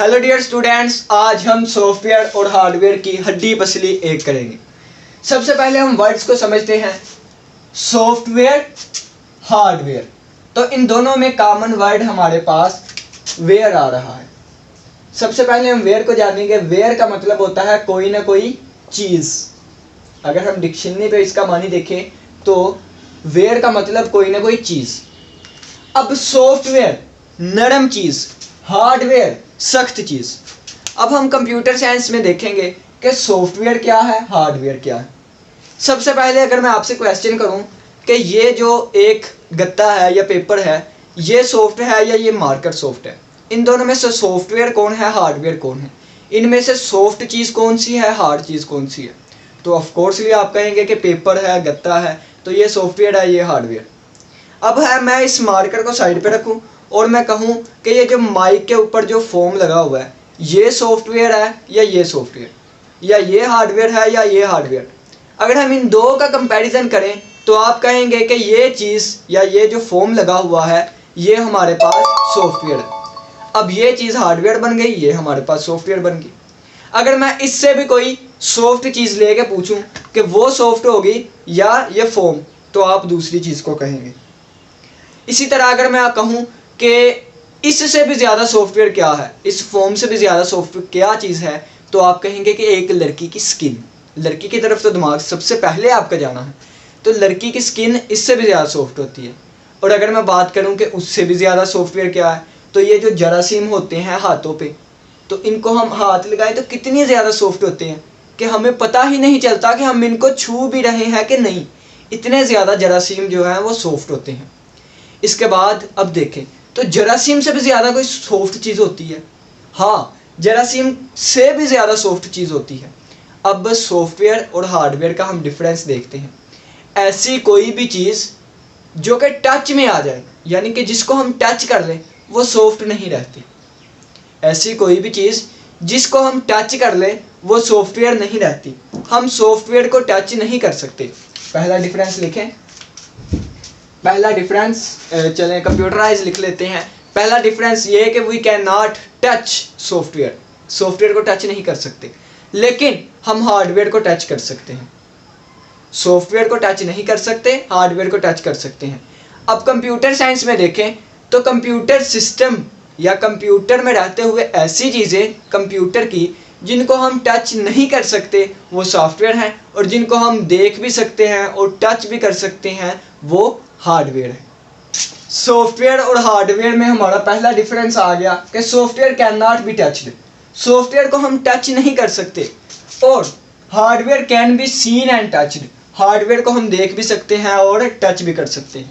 Hello dear students, आज हम software और हार्डवेयर की हड्डी पसली एक करेंगे। सबसे पहले हम वर्ड्स को समझते हैं, सॉफ्टवेयर, हार्डवेयर। तो इन दोनों में कॉमन वर्ड हमारे पास वेयर आ रहा है। सबसे पहले हम वेयर को जानेंगे। वेयर का मतलब होता है कोई ना कोई चीज़। अगर हम डिक्शनरी पे इसका मानी देखें तो वेयर का मतलब कोई ना कोई चीज़। अब सॉफ्टवेयर नरम चीज़, हार्डवेयर सख्त चीज़। अब हम कंप्यूटर साइंस में देखेंगे कि सॉफ्टवेयर क्या है, हार्डवेयर क्या है। सबसे पहले अगर मैं आपसे क्वेश्चन करूं कि ये जो एक गत्ता है या पेपर है, ये सॉफ्ट है या ये मार्कर सॉफ्ट है, इन दोनों में से सॉफ्टवेयर कौन है, हार्डवेयर कौन है, इनमें से सॉफ्ट चीज़ कौन सी है, हार्ड चीज़ कौन सी है। तो ऑफकोर्सली आप कहेंगे कि पेपर है, गत्ता है, तो ये सॉफ्टवेयर है, ये हार्डवेयर। अब है मैं इस मार्कर को साइड पे रखूं और मैं कहूं कि ये जो माइक के ऊपर जो फोम लगा हुआ है, ये सॉफ्टवेयर है या ये सॉफ्टवेयर, या ये हार्डवेयर है या ये हार्डवेयर। अगर हम इन दो का कंपैरिजन करें तो आप कहेंगे कि ये चीज़ या ये जो फोम लगा हुआ है, ये हमारे पास सॉफ्टवेयर है। अब ये चीज़ हार्डवेयर बन गई, ये हमारे पास सॉफ्टवेयर बन गई। अगर मैं इससे भी कोई सॉफ्ट चीज़ लेके पूछूं कि वो सॉफ्ट होगी या ये फोम, तो आप दूसरी चीज़ को कहेंगे। इसी तरह अगर मैं कहूं कि इससे भी ज़्यादा सॉफ्टवेयर क्या है, इस फॉर्म से भी ज़्यादा सॉफ्टवेयर क्या चीज़ है, तो आप कहेंगे कि एक लड़की की स्किन। लड़की की तरफ तो दिमाग सबसे पहले आपका जाना है, तो लड़की की स्किन इससे भी ज़्यादा सॉफ्ट होती है। और अगर मैं बात करूं कि उससे भी ज़्यादा सॉफ्टवेयर क्या है, तो ये जो जरासीम होते हैं हाथों पे, तो इनको हम हाथ लगाएं तो कितनी ज़्यादा सॉफ्ट होते हैं कि हमें पता ही नहीं चलता कि हम इनको छू भी रहे हैं कि नहीं। इतने ज़्यादा जरासीम जो है वो सॉफ्ट होते हैं। इसके बाद अब देखें तो जरासीम से भी ज़्यादा कोई सॉफ्ट चीज़ होती है? हाँ, जरासीम से भी ज़्यादा सॉफ्ट चीज़ होती है। अब सॉफ्टवेयर और हार्डवेयर का हम डिफरेंस देखते हैं। ऐसी कोई भी चीज़ जो कि टच में आ जाए, यानी कि जिसको हम टच कर लें, वो सॉफ्ट नहीं रहती। ऐसी कोई भी चीज़ जिसको हम टच कर लें, वो सॉफ्टवेयर नहीं रहती। हम सॉफ्टवेयर को टच नहीं कर सकते। पहला डिफरेंस लिखें। पहला डिफरेंस चलें कंप्यूटराइज लिख लेते हैं। पहला डिफरेंस ये है कि we can not touch software. Software को टच नहीं कर सकते, लेकिन हम हार्डवेयर को टच कर सकते हैं। सॉफ्टवेयर को टच नहीं कर सकते, हार्डवेयर को टच कर सकते हैं। अब कंप्यूटर साइंस में देखें तो कंप्यूटर सिस्टम या कंप्यूटर में रहते हुए ऐसी चीज़ें कंप्यूटर की जिनको हम टच नहीं कर सकते, वो सॉफ्टवेयर हैं, और जिनको हम देख भी सकते हैं और टच भी कर सकते हैं, वो हार्डवेयर है। सॉफ्टवेयर और हार्डवेयर में हमारा पहला डिफरेंस आ गया कि software can not be touched. Software को हम टच नहीं कर सकते, और hardware can be seen and touched. Hardware को हम देख भी सकते हैं और टच भी कर सकते हैं।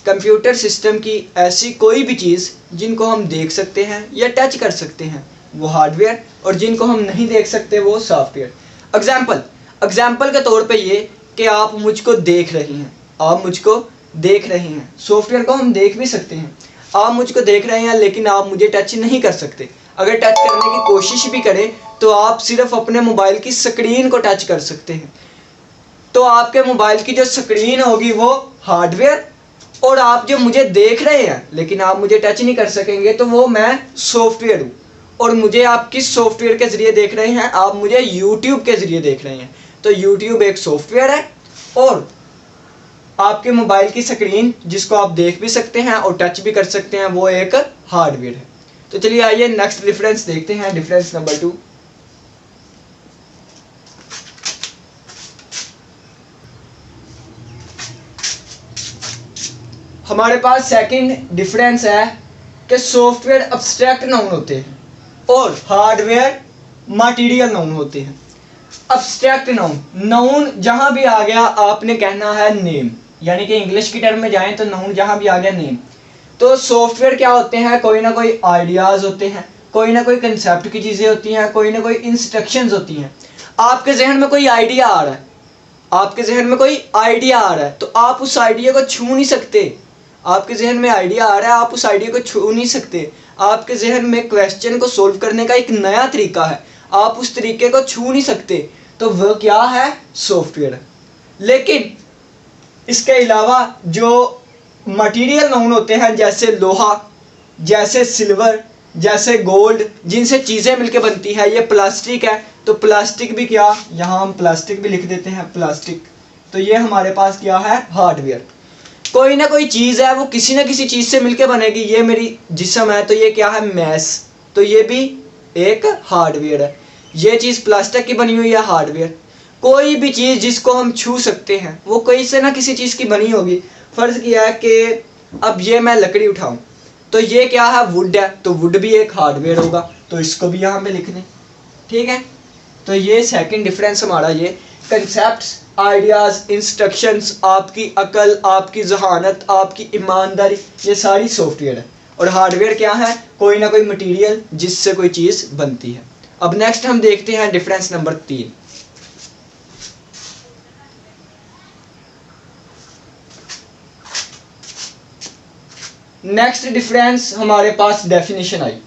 कंप्यूटर सिस्टम की ऐसी कोई भी चीज़ जिनको हम देख सकते हैं या टच कर सकते हैं, वो हार्डवेयर, और जिनको हम नहीं देख सकते, वो सॉफ्टवेयर। एग्जाम्पल के तौर पे ये कि आप मुझको देख रही हैं, आप मुझको देख रहे हैं। सॉफ्टवेयर को हम देख भी सकते हैं। आप मुझको देख रहे हैं, लेकिन आप मुझे टच नहीं कर सकते। अगर टच करने की कोशिश भी करें तो आप सिर्फ अपने मोबाइल की स्क्रीन को टच कर सकते हैं। तो आपके मोबाइल की जो स्क्रीन होगी वो हार्डवेयर, और आप जो मुझे देख रहे हैं लेकिन आप मुझे टच नहीं कर सकेंगे, तो वो मैं सॉफ्टवेयर हूँ। और मुझे आप किस सॉफ्टवेयर के ज़रिए देख रहे हैं? आप मुझे यूट्यूब के ज़रिए देख रहे हैं, तो यूट्यूब एक सॉफ्टवेयर है। और आपके मोबाइल की स्क्रीन जिसको आप देख भी सकते हैं और टच भी कर सकते हैं, वो एक हार्डवेयर है। तो चलिए आइए नेक्स्ट डिफरेंस देखते हैं, डिफरेंस नंबर 2। हमारे पास सेकंड डिफरेंस है कि सॉफ्टवेयर अब्स्ट्रैक्ट नाउन होते हैं और हार्डवेयर मटेरियल नाउन होते हैं। अब्स्ट्रैक्ट नाउन जहां भी आ गया आपने कहना है नेम, यानी कि इंग्लिश की टर्म में जाएं तो नाउन जहां भी आ गया नेम। तो सॉफ्टवेयर क्या होते हैं? कोई ना कोई आइडियाज़ होते हैं, कोई ना कोई कंसेप्ट की चीज़ें होती हैं, कोई ना कोई इंस्ट्रक्शंस होती हैं। आपके जहन में कोई आइडिया आ रहा है, आपके जहन में कोई आइडिया आ रहा है, तो आप उस आइडिया को छू नहीं सकते। आपके जहन में आइडिया आ रहा है, आप उस आइडिया को छू नहीं सकते। आपके जहन में क्वेश्चन को सोल्व करने का एक नया तरीका है, आप उस तरीके को छू नहीं सकते, तो वह क्या है? सॉफ्टवेयर है। लेकिन इसके अलावा जो मटेरियल नाउन होते हैं, जैसे लोहा, जैसे सिल्वर, जैसे गोल्ड, जिनसे चीज़ें मिलके बनती है। ये प्लास्टिक है, तो प्लास्टिक भी क्या, यहाँ हम प्लास्टिक भी लिख देते हैं, प्लास्टिक। तो ये हमारे पास क्या है, हार्डवेयर। कोई ना कोई चीज़ है, वो किसी ना किसी चीज़ से मिलके बनेगी। ये मेरी जिस्म है, तो ये क्या है, मैस, तो ये भी एक हार्डवेयर है। ये चीज़ प्लास्टिक की बनी हुई है, हार्डवेयर। कोई भी चीज़ जिसको हम छू सकते हैं वो कोई से ना किसी चीज़ की बनी होगी। फ़र्ज़ किया है कि अब ये मैं लकड़ी उठाऊं, तो ये क्या है, वुड है, तो वुड भी एक हार्डवेयर होगा, तो इसको भी यहाँ पे लिख दें। ठीक है, तो ये सेकंड डिफरेंस हमारा, ये कंसेप्ट्स, आइडियाज़, इंस्ट्रक्शंस, आपकी अकल, आपकी जहानत, आपकी ईमानदारी, ये सारी सॉफ्टवेयर है। और हार्डवेयर क्या है, कोई ना कोई मटेरियल जिससे कोई चीज़ बनती है। अब नेक्स्ट हम देखते हैं डिफरेंस नंबर 3। नेक्स्ट डिफरेंस हमारे पास डेफिनेशन आई,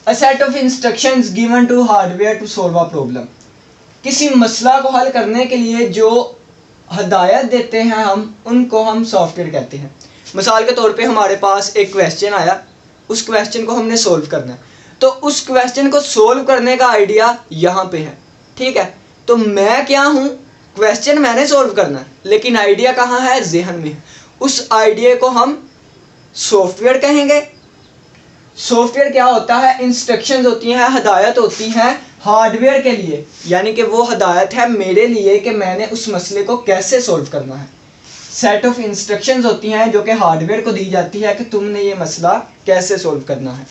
a set of instructions given to hardware to solve a problem. किसी मसला को हल करने के लिए जो हदायत देते हैं हम, उनको हम सॉफ्टवेयर कहते हैं। मिसाल के तौर पे हमारे पास एक क्वेश्चन आया, उस क्वेश्चन को हमने सोल्व करना है, तो उस क्वेश्चन को सोल्व करने का आइडिया यहाँ पे है। ठीक है, तो मैं क्या हूँ, क्वेश्चन मैंने सोल्व करना है, लेकिन आइडिया कहाँ है, जहन में है। उस आइडिया को हम सॉफ्टवेयर कहेंगे। सॉफ्टवेयर क्या होता है, इंस्ट्रक्शंस होती हैं, हदायत होती हैं हार्डवेयर के लिए, यानी कि वो हदायत है मेरे लिए कि मैंने उस मसले को कैसे सोल्व करना है। सेट ऑफ इंस्ट्रक्शंस होती हैं जो कि हार्डवेयर को दी जाती है कि तुमने ये मसला कैसे सोल्व करना है,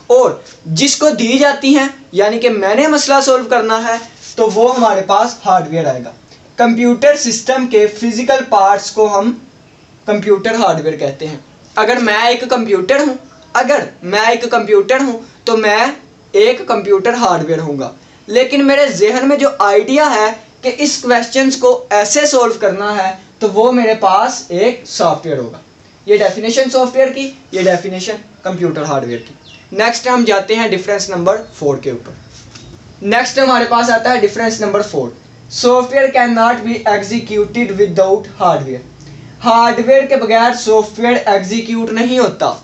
और जिसको दी जाती हैं यानी कि मैंने मसला सोल्व करना है, तो वो हमारे पास हार्डवेयर आएगा। कंप्यूटर सिस्टम के फिजिकल पार्ट्स को हम कंप्यूटर हार्डवेयर कहते हैं। अगर मैं एक कंप्यूटर हूँ तो मैं एक कंप्यूटर हार्डवेयर होऊंगा, लेकिन मेरे जहन में जो आइडिया है कि इस क्वेश्चंस को ऐसे सोल्व करना है, तो वो मेरे पास एक सॉफ्टवेयर होगा। ये डेफिनेशन सॉफ्टवेयर की, ये डेफिनेशन कंप्यूटर हार्डवेयर की। नेक्स्ट हम जाते हैं डिफरेंस नंबर 4 के ऊपर। नेक्स्ट हमारे पास आता है difference number 4, software can not be executed without hardware. Hardware के बगैर सॉफ्टवेयर एग्जीक्यूट नहीं होता,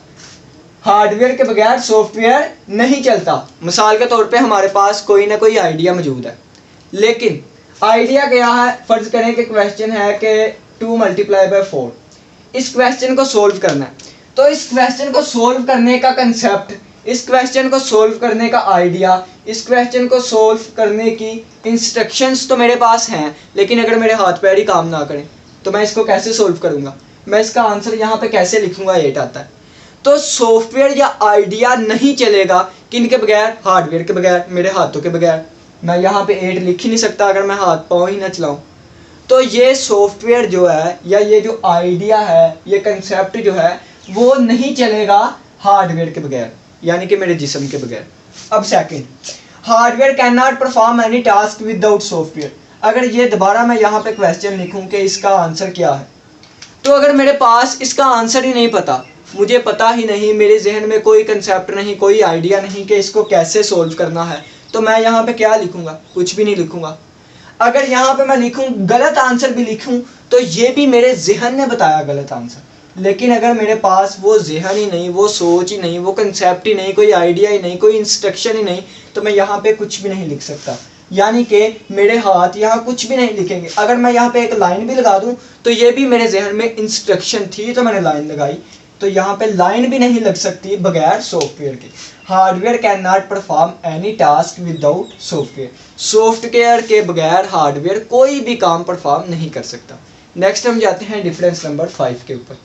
हार्डवेयर के बगैर सॉफ्टवेयर नहीं चलता। मिसाल के तौर पे हमारे पास कोई ना कोई आइडिया मौजूद है, लेकिन आइडिया क्या है, फर्ज करें कि क्वेश्चन है कि 2 × 4, इस क्वेश्चन को सोल्व करना है। तो इस क्वेश्चन को सोल्व करने का कंसेप्ट, इस क्वेश्चन को सोल्व करने का आइडिया, इस क्वेश्चन को सोल्व करने की इंस्ट्रक्शंस तो मेरे पास हैं, लेकिन अगर मेरे हाथ पैर ही काम ना करें तो मैं इसको कैसे सोल्व करूंगा, मैं इसका आंसर यहाँ पे कैसे लिखूंगा, 8 आता है। तो सॉफ्टवेयर या आइडिया नहीं चलेगा किन के बगैर, हार्डवेयर के बगैर, मेरे हाथों के बगैर। मैं यहाँ पे 8 लिख ही नहीं सकता अगर मैं हाथ पाँव ही ना चलाऊं। तो ये सॉफ्टवेयर जो है, या ये जो आइडिया है, ये कंसेप्ट जो है, वो नहीं चलेगा हार्डवेयर के बगैर, यानी कि मेरे जिस्म के बगैर। अब second, hardware can not perform any task without software. अगर ये दोबारा मैं यहाँ पे क्वेश्चन लिखूं कि इसका आंसर क्या है, तो अगर मेरे पास इसका आंसर ही नहीं पता, मुझे पता ही नहीं, मेरे जहन में कोई कंसेप्ट नहीं, कोई आइडिया नहीं कि इसको कैसे सोल्व करना है, तो मैं यहाँ पे क्या लिखूंगा, कुछ भी नहीं लिखूंगा। अगर यहाँ पे मैं लिखूं, गलत आंसर भी लिखूं, तो ये भी मेरे जहन ने बताया गलत आंसर। लेकिन अगर मेरे पास वो जहन ही नहीं, वो सोच ही नहीं, वो कंसेप्ट ही नहीं, कोई आइडिया ही नहीं, कोई इंस्ट्रक्शन ही नहीं, तो मैं यहाँ पे कुछ भी नहीं लिख सकता, यानी कि मेरे हाथ यहाँ कुछ भी नहीं लिखेंगे। अगर मैं यहाँ पे एक लाइन भी लगा दूँ, तो ये भी मेरे जहन में इंस्ट्रक्शन थी तो मैंने लाइन लगाई, तो यहाँ पे लाइन भी नहीं लग सकती बगैर सॉफ्टवेयर के। Hardware can not perform any task without software. Software के बगैर हार्डवेयर कोई भी काम परफॉर्म नहीं कर सकता। नेक्स्ट हम जाते हैं डिफरेंस नंबर 5 के ऊपर।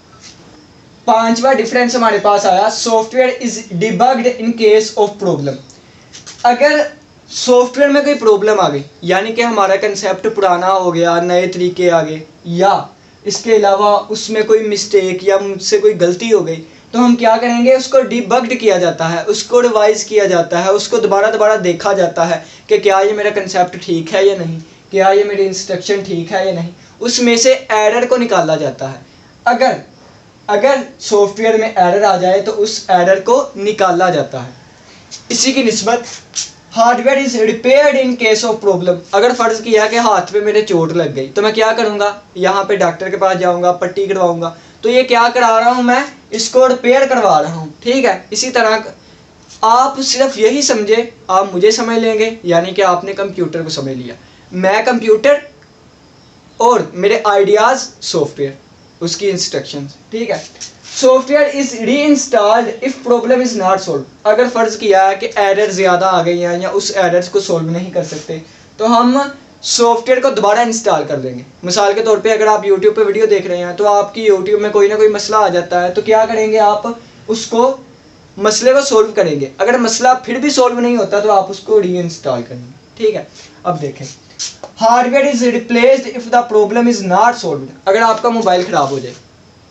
5वां डिफरेंस हमारे पास आया, software is debugged in case of problem. अगर सॉफ्टवेयर में कोई प्रॉब्लम आ गई, यानी कि हमारा कंसेप्ट पुराना हो गया, नए तरीके आ गए, या इसके अलावा उसमें कोई मिस्टेक या मुझसे कोई गलती हो गई, तो हम क्या करेंगे, उसको डिबग्ड किया जाता है, उसको रिवाइज किया जाता है, उसको दोबारा देखा जाता है कि क्या ये मेरा कंसेप्ट ठीक है या नहीं, क्या ये मेरी इंस्ट्रक्शन ठीक है या नहीं। उसमें से एरर को निकाला जाता है। अगर सॉफ्टवेयर में एरर आ जाए तो उस एरर को निकाला जाता है। इसी की निस्बत hardware is repaired in case of problem. अगर फर्ज किया कि हाथ पे मेरे चोट लग गई, तो मैं क्या करूंगा, यहाँ पे डॉक्टर के पास जाऊंगा, पट्टी करवाऊंगा, तो ये क्या करा रहा हूँ, मैं इसको रिपेयर करवा रहा हूँ। ठीक है, इसी तरह आप सिर्फ यही समझे, आप मुझे समझ लेंगे, यानी कि आपने कंप्यूटर को समझ लिया, मैं कंप्यूटर और मेरे आइडियाज़ सॉफ्टवेयर, उसकी इंस्ट्रक्शंस, ठीक है। सॉफ्टवेयर इज री installed if problem is not solve. अगर फ़र्ज़ किया है कि एरर ज़्यादा आ गई हैं या उस एरर्स को सोल्व नहीं कर सकते, तो हम सॉफ्टवेयर को दोबारा इंस्टॉल कर लेंगे। मिसाल के तौर पे अगर आप यूट्यूब पे वीडियो देख रहे हैं तो आपकी यूट्यूब में कोई ना कोई मसला आ जाता है, तो क्या करेंगे, आप उसको मसले को सोल्व करेंगे। अगर मसला फिर भी सोल्व नहीं होता तो आप उसको री इंस्टॉल करेंगे, ठीक है। अब देखें, hardware is replaced if the problem is not solved. अगर आपका मोबाइल ख़राब हो जाए,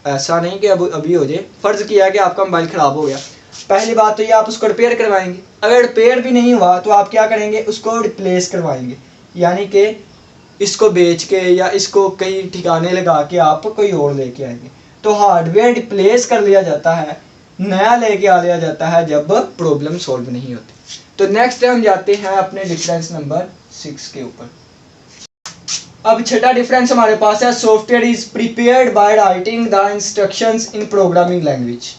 ऐसा नहीं कि अब अभी हो जाए, फ़र्ज़ किया कि आपका मोबाइल ख़राब हो गया, पहली बात तो ये आप उसको रिपेयर करवाएंगे। अगर रिपेयर भी नहीं हुआ तो आप क्या करेंगे, उसको रिप्लेस करवाएंगे, यानी कि इसको बेच के या इसको कहीं ठिकाने लगा के आप कोई और लेके आएंगे। तो हार्डवेयर रिप्लेस कर लिया जाता है, नया लेके आ लिया जाता है जब प्रॉब्लम सॉल्व नहीं होती। तो नेक्स्ट हम जाते हैं अपने डिफरेंस नंबर 6 के ऊपर। अब छठा डिफरेंस हमारे पास है, software is prepared by writing the instructions in programming language.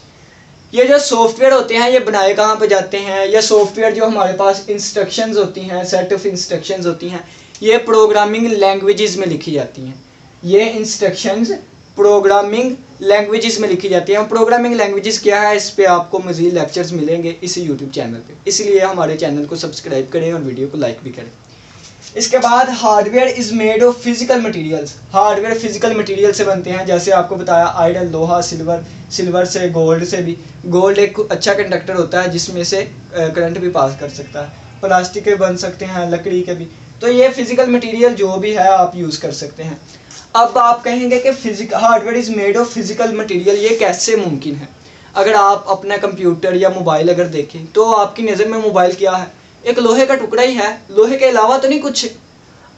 ये जो सॉफ्टवेयर होते हैं ये बनाए कहाँ पे जाते हैं, ये सॉफ्टवेयर जो हमारे पास इंस्ट्रक्शंस होती हैं, सेट ऑफ इंस्ट्रक्शंस होती हैं, ये प्रोग्रामिंग लैंग्वेजेस में लिखी जाती हैं। ये इंस्ट्रक्शंस प्रोग्रामिंग लैंग्वेजेस में लिखी जाती हैं। प्रोग्रामिंग लैंग्वेजेस क्या है, इस पे आपको मज़ीद लेक्चर्स मिलेंगे इसी यूट्यूब चैनल पे, इसलिए हमारे चैनल को सब्सक्राइब करें और वीडियो को लाइक भी करें। इसके बाद hardware is made of physical materials. Hardware physical material से बनते हैं, जैसे आपको बताया आयरन, लोहा, सिल्वर से, गोल्ड से भी। गोल्ड एक अच्छा कंडक्टर होता है जिसमें से करंट भी पास कर सकता है। प्लास्टिक के बन सकते हैं, लकड़ी के भी। तो ये फिजिकल मटेरियल जो भी है आप यूज़ कर सकते हैं। अब आप कहेंगे कि hardware is made of physical material, ये कैसे मुमकिन है। अगर आप अपना कंप्यूटर या मोबाइल अगर देखें तो आपकी नज़र में मोबाइल क्या है, एक लोहे का टुकड़ा ही है, लोहे के अलावा तो नहीं कुछ।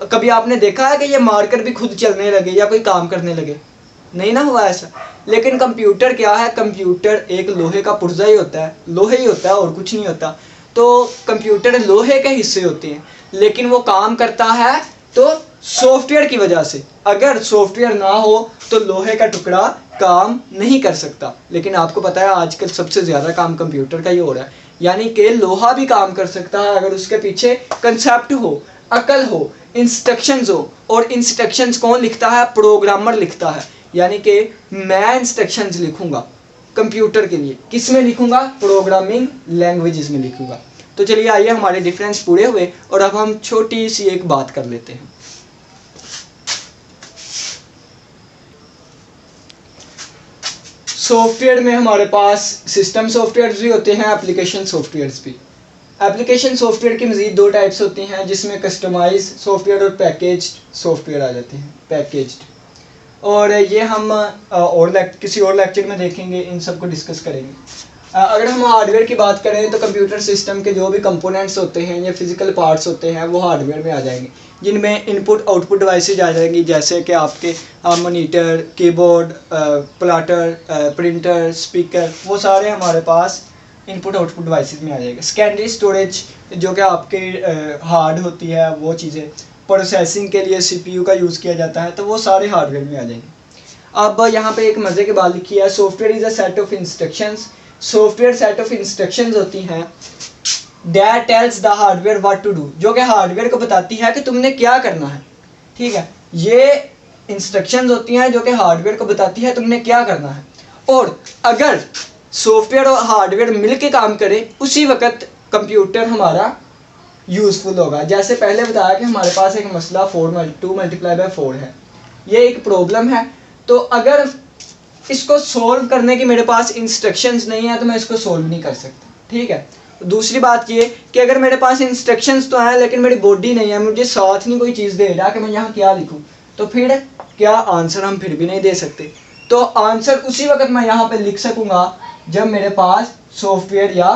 कभी आपने देखा है कि ये मारकर भी खुद चलने लगे या कोई काम करने लगे, नहीं ना हुआ ऐसा। लेकिन कंप्यूटर क्या है, कंप्यूटर एक लोहे का पुर्जा ही होता है, लोहे ही होता है और कुछ नहीं होता। तो कंप्यूटर लोहे के हिस्से होते हैं, लेकिन वो काम करता है तो सॉफ्टवेयर की वजह से। अगर सॉफ्टवेयर ना हो तो लोहे का टुकड़ा काम नहीं कर सकता। लेकिन आपको पता है आजकल सबसे ज़्यादा काम कंप्यूटर का ही हो रहा है, यानी कि लोहा भी काम कर सकता है अगर उसके पीछे कंसेप्ट हो, अकल हो, इंस्ट्रक्शंस हो। और इंस्ट्रक्शंस कौन लिखता है, प्रोग्रामर लिखता है। यानी कि मैं इंस्ट्रक्शंस लिखूंगा कंप्यूटर के लिए, किस में लिखूंगा, प्रोग्रामिंग लैंग्वेजेस में लिखूंगा। तो चलिए आइए, हमारे डिफरेंस पूरे हुए और अब हम छोटी सी एक बात कर लेते हैं। सॉफ्टवेयर में हमारे पास सिस्टम सॉफ्टवेयर्स भी होते हैं, एप्लीकेशन सॉफ्टवेयर्स भी। एप्लीकेशन सॉफ्टवेयर की मज़ीद दो टाइप्स होती हैं, जिसमें कस्टमाइज सॉफ्टवेयर और पैकेज्ड सॉफ्टवेयर आ जाते हैं, पैकेज्ड। और ये हम किसी और लेक्चर में देखेंगे, इन सब को डिस्कस करेंगे। अगर हम हार्डवेयर की बात करें तो कंप्यूटर सिस्टम के जो भी कंपोनेंट्स होते हैं या फिजिकल पार्ट्स होते हैं वो हार्डवेयर में आ जाएंगे, जिनमें इनपुट आउटपुट डिवाइसेज आ जाएंगी, जैसे कि आपके monitor, keyboard, plotter, printer, speaker, वो सारे हमारे पास इनपुट आउटपुट डिवाइसेज में आ जाएगा। सेकेंडरी स्टोरेज जो कि आपके हार्ड होती है, वो चीज़ें प्रोसेसिंग के लिए CPU का यूज़ किया जाता है, तो वो सारे हार्डवेयर में आ जाएंगे। अब यहाँ पे एक मज़े की बात लिखी है, software is a set of instructions. Software set of instructions होती हैं that tells the hardware what to do, जो कि हार्डवेयर को बताती है कि तुमने क्या करना है, ठीक है। ये इंस्ट्रक्शंस होती हैं जो कि हार्डवेयर को बताती है तुमने क्या करना है। और अगर सॉफ्टवेयर और हार्डवेयर मिलके काम करे, उसी वक्त कंप्यूटर हमारा यूज़फुल होगा। जैसे पहले बताया कि हमारे पास एक मसला 2 × 4 है, ये एक प्रॉब्लम है। तो अगर इसको सॉल्व करने की मेरे पास इंस्ट्रक्शंस नहीं है तो मैं इसको सॉल्व नहीं कर सकता, ठीक है। दूसरी बात ये कि अगर मेरे पास इंस्ट्रक्शंस तो हैं लेकिन मेरी बॉडी नहीं है, मुझे साथ नहीं कोई चीज़ दे रहा कि मैं यहाँ क्या लिखूँ, तो फिर क्या आंसर हम फिर भी नहीं दे सकते। तो आंसर उसी वक्त मैं यहाँ पे लिख सकूँगा जब मेरे पास सॉफ्टवेयर या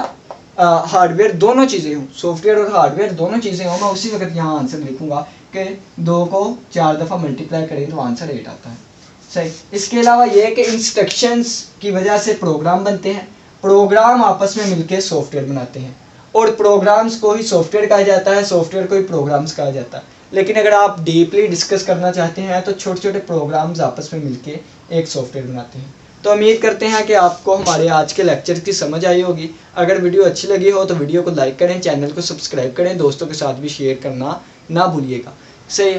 हार्डवेयर दोनों चीज़ें हों, सॉफ्टवेयर और हार्डवेयर दोनों चीज़ें हों, मैं उसी वक्त यहाँ आंसर लिखूँगा कि 2 को 4 दफ़ा मल्टीप्लाई करें तो आंसर 8 आता है, सही। इसके अलावा ये कि इंस्ट्रक्शंस की वजह से प्रोग्राम बनते हैं, प्रोग्राम आपस में मिलके सॉफ्टवेयर बनाते हैं, और प्रोग्राम्स को ही सॉफ्टवेयर कहा जाता है, सॉफ्टवेयर को ही प्रोग्राम्स कहा जाता है। लेकिन अगर आप डीपली डिस्कस करना चाहते हैं तो छोटे छोटे प्रोग्राम्स आपस में मिलके एक सॉफ्टवेयर बनाते हैं। तो उम्मीद करते हैं कि आपको हमारे आज के लेक्चर की समझ आई होगी। अगर वीडियो अच्छी लगी हो तो वीडियो को लाइक करें, चैनल को सब्सक्राइब करें, दोस्तों के साथ भी शेयर करना ना भूलिएगा। से